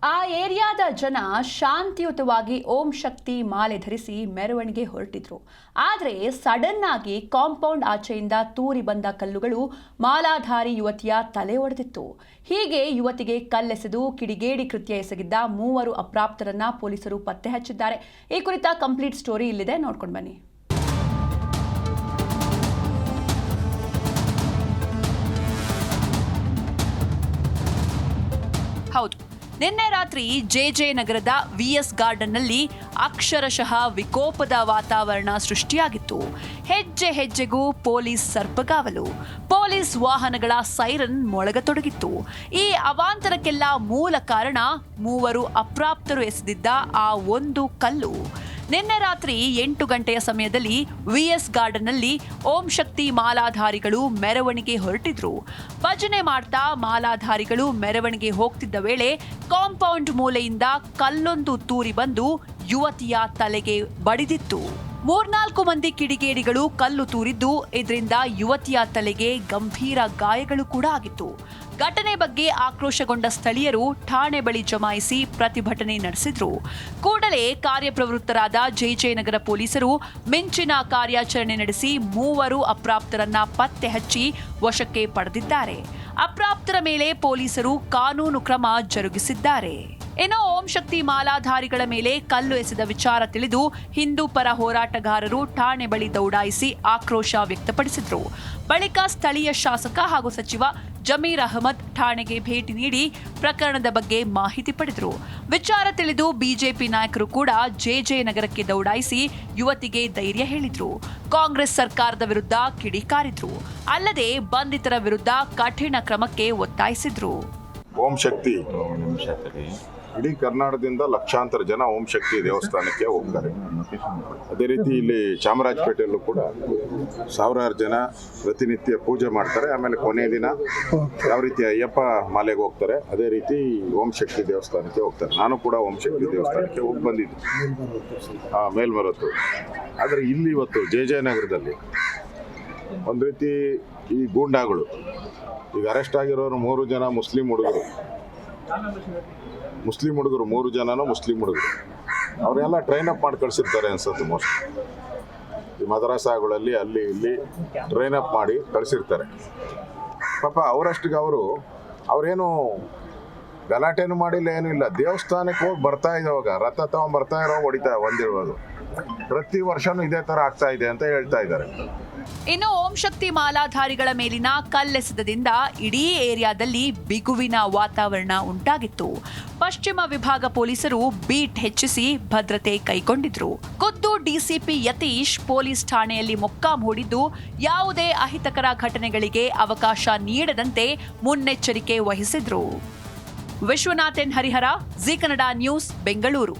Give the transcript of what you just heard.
ಆ ಏರಿಯಾದ ಜನ ಶಾಂತಿಯುತವಾಗಿ ಓಂ ಶಕ್ತಿ ಮಾಲೆ ಧರಿಸಿ ಮೆರವಣಿಗೆ ಹೊರಟಿದ್ರು. ಆದರೆ ಸಡನ್ ಆಗಿ ಕಾಂಪೌಂಡ್ ಆಚೆಯಿಂದ ತೂರಿ ಬಂದ ಕಲ್ಲುಗಳು ಮಾಲಾಧಾರಿ ಯುವತಿಯ ತಲೆ ಒಡೆದಿತ್ತು. ಹೀಗೆ ಯುವತಿಗೆ ಕಲ್ಲೆಸೆದು ಕಿಡಿಗೇಡಿ ಕೃತ್ಯ ಎಸಗಿದ್ದ 3 ಅಪ್ರಾಪ್ತರನ್ನ ಪೊಲೀಸರು ಪತ್ತೆ ಹಚ್ಚಿದ್ದಾರೆ. ಈ ಕುರಿತ ಕಂಪ್ಲೀಟ್ ಸ್ಟೋರಿ ಇಲ್ಲಿದೆ, ನೋಡ್ಕೊಂಡು ಬನ್ನಿ. ಹೌದು, ನಿನ್ನೆ ರಾತ್ರಿ ಜೆಜೆ ನಗರದ ವಿಎಸ್ ಗಾರ್ಡನ್ನಲ್ಲಿ ಅಕ್ಷರಶಃ ವಿಕೋಪದ ವಾತಾವರಣ ಸೃಷ್ಟಿಯಾಗಿತ್ತು. ಹೆಜ್ಜೆ ಹೆಜ್ಜೆಗೂ ಪೊಲೀಸ್ ಸರ್ಪಗಾವಲು, ಪೊಲೀಸ್ ವಾಹನಗಳ ಸೈರನ್ ಮೊಳಗತೊಡಗಿತ್ತು. ಈ ಅವಾಂತರಕ್ಕೆಲ್ಲ ಮೂಲ ಕಾರಣ 3 ಅಪ್ರಾಪ್ತರು ಎಸೆದಿದ್ದ ಆ ಒಂದು ಕಲ್ಲು. ನಿನ್ನೆ ರಾತ್ರಿ 8 ಗಂಟೆಯ ಸಮಯದಲ್ಲಿ ವಿಎಸ್ ಗಾರ್ಡನ್ನಲ್ಲಿ ಓಂ ಶಕ್ತಿ ಮಾಲಾಧಾರಿಗಳು ಮೆರವಣಿಗೆ ಹೊರಟಿದ್ರು. ಭಜನೆ ಮಾಡ್ತಾ ಮಾಲಾಧಾರಿಗಳು ಮೆರವಣಿಗೆ ಹೋಗ್ತಿದ್ದ ವೇಳೆ ಕಾಂಪೌಂಡ್ ಮೂಲೆಯಿಂದ ಕಲ್ಲೊಂದು ತೂರಿ ಬಂದು ಯುವತಿಯ ತಲೆಗೆ ಬಡಿದಿತ್ತು. 3-4 ಮಂದಿ ಕಿಡಿಗೇಡಿಗಳು ಕಲ್ಲು ತೂರಿದ್ದು, ಇದರಿಂದ ಯುವತಿಯ ತಲೆಗೆ ಗಂಭೀರ ಗಾಯಗಳು ಕೂಡ ಆಗಿತ್ತು. ಘಟನೆ ಬಗ್ಗೆ ಆಕ್ರೋಶಗೊಂಡ ಸ್ಥಳೀಯರು ಠಾಣೆ ಬಳಿ ಜಮಾಯಿಸಿ ಪ್ರತಿಭಟನೆ ನಡೆಸಿದ್ರು. ಕೂಡಲೇ ಕಾರ್ಯಪ್ರವೃತ್ತರಾದ ಜೆಜೆ ನಗರ ಪೊಲೀಸರು ಮಿಂಚಿನ ಕಾರ್ಯಾಚರಣೆ ನಡೆಸಿ 3 ಅಪ್ರಾಪ್ತರನ್ನ ಪತ್ತೆ ಹಚ್ಚಿ ವಶಕ್ಕೆ ಪಡೆದಿದ್ದಾರೆ. ಅಪ್ರಾಪ್ತರ ಮೇಲೆ ಪೊಲೀಸರು ಕಾನೂನು ಕ್ರಮ ಜರುಗಿಸಿದ್ದಾರೆ. ಇನ್ನು ಓಂ ಶಕ್ತಿ ಮಾಲಾಧಾರಿಗಳ ಮೇಲೆ ಕಲ್ಲು ಎಸೆದ ವಿಚಾರ ತಿಳಿದು ಹಿಂದೂ ಪರ ಹೋರಾಟಗಾರರು ಠಾಣೆ ಬಳಿ ದೌಡಾಯಿಸಿ ಆಕ್ರೋಶ ವ್ಯಕ್ತಪಡಿಸಿದ್ರು. ಬಳಿಕ ಸ್ಥಳೀಯ ಶಾಸಕ ಹಾಗೂ ಸಚಿವ ಜಮೀರ್ ಅಹಮದ್ ಠಾಣೆಗೆ ಭೇಟಿ ನೀಡಿ ಪ್ರಕರಣದ ಬಗ್ಗೆ ಮಾಹಿತಿ ಪಡೆದರು. ವಿಚಾರ ತಿಳಿದು ಬಿಜೆಪಿ ನಾಯಕರು ಕೂಡ ಜೆಜೆ ನಗರಕ್ಕೆ ದೌಡಾಯಿಸಿ ಯುವತಿಗೆ ಧೈರ್ಯ ಹೇಳಿದ್ರು. ಕಾಂಗ್ರೆಸ್ ಸರ್ಕಾರದ ವಿರುದ್ಧ ಕಿಡಿಕಾರಿದ್ರು. ಅಲ್ಲದೆ ಬಂಧಿತರ ವಿರುದ್ಧ ಕಠಿಣ ಕ್ರಮಕ್ಕೆ ಒತ್ತಾಯಿಸಿದ್ರು. ಓಂ ಶಕ್ತಿ ಇಡೀ ಕರ್ನಾಟಕದಿಂದ ಲಕ್ಷಾಂತರ ಜನ ಓಂ ಶಕ್ತಿ ದೇವಸ್ಥಾನಕ್ಕೆ ಹೋಗ್ತಾರೆ. ಅದೇ ರೀತಿ ಇಲ್ಲಿ ಚಾಮರಾಜಪೇಟೆಯಲ್ಲೂ ಕೂಡ ಸಾವಿರಾರು ಜನ ಪ್ರತಿನಿತ್ಯ ಪೂಜೆ ಮಾಡ್ತಾರೆ. ಆಮೇಲೆ ಕೊನೆಯ ದಿನ ಯಾವ ರೀತಿ ಅಯ್ಯಪ್ಪ ಮಾಲೆಗೆ ಹೋಗ್ತಾರೆ, ಅದೇ ರೀತಿ ಓಂ ಶಕ್ತಿ ದೇವಸ್ಥಾನಕ್ಕೆ ಹೋಗ್ತಾರೆ. ನಾನು ಕೂಡ ಓಂ ಶಕ್ತಿ ದೇವಸ್ಥಾನಕ್ಕೆ ಹೋಗಿ ಬಂದಿದ್ದೆ, ಮೇಲ್ಮರತ್ತು. ಆದರೆ ಇಲ್ಲಿ ಇವತ್ತು ಜೆಜೆ ನಗರದಲ್ಲಿ ಒಂದು ರೀತಿ ಈ ಗೂಂಡಾಗಳು, ಈಗ ಅರೆಸ್ಟ್ ಆಗಿರೋರು 3 ಜನ ಮುಸ್ಲಿಂ ಹುಡುಗರು, 3 ಜನನೂ ಮುಸ್ಲಿಂ ಹುಡುಗರು. ಅವರೆಲ್ಲ ಟ್ರೈನ್ ಅಪ್ ಮಾಡಿ ಕಳಿಸಿರ್ತಾರೆ ಅನ್ಸುತ್ತೆ. ಮೋಸ್ಟ್ ಈ ಮದರಸಾಗಳಲ್ಲಿ ಅಲ್ಲಿ ಇಲ್ಲಿ ಟ್ರೈನ್ ಅಪ್ ಮಾಡಿ ಕಳಿಸಿರ್ತಾರೆ. ಪಾಪ ಅವರಷ್ಟಿಗೆ ಅವರೇನು ಗಲಾಟೆನೂ ಮಾಡಿಲ್ಲ, ಏನೂ ಇಲ್ಲ. ದೇವಸ್ಥಾನಕ್ಕೆ ಹೋಗಿ ಬರ್ತಾ ಇದ್ದವಾಗ ರಥ ತಗೊಂಡ್ಬರ್ತಾ ಹೊಂದಿರೋದು ಪ್ರತಿ ವರ್ಷನೂ ಇದೇ ಥರ ಆಗ್ತಾ ಇದೆ ಅಂತ ಹೇಳ್ತಾ ಇದ್ದಾರೆ. ಇನ್ನು ಓಂ ಶಕ್ತಿ ಮಾಲಾಧಾರಿಗಳ ಮೇಲಿನ ಕಲ್ಲೆಸೆತದಿಂದ ಇಡೀ ಏರಿಯಾದಲ್ಲಿ ಬಿಗುವಿನ ವಾತಾವರಣ ಉಂಟಾಗಿತ್ತು. ಪಶ್ಚಿಮ ವಿಭಾಗ ಪೊಲೀಸರು ಬೀಟ್ ಹೆಚ್ಚಿಸಿ ಭದ್ರತೆ ಕೈಗೊಂಡಿದ್ರು. ಖುದ್ದು ಡಿಸಿಪಿ ಯತೀಶ್ ಪೊಲೀಸ್ ಠಾಣೆಯಲ್ಲಿ ಮೊಕ್ಕಾಂ ಹೂಡಿದ್ದು, ಯಾವುದೇ ಅಹಿತಕರ ಘಟನೆಗಳಿಗೆ ಅವಕಾಶ ನೀಡದಂತೆ ಮುನ್ನೆಚ್ಚರಿಕೆ ವಹಿಸಿದ್ರು. ವಿಶ್ವನಾಥನ್ ಹರಿಹರ, ಜಿ ಕನ್ನಡ ನ್ಯೂಸ್, ಬೆಂಗಳೂರು.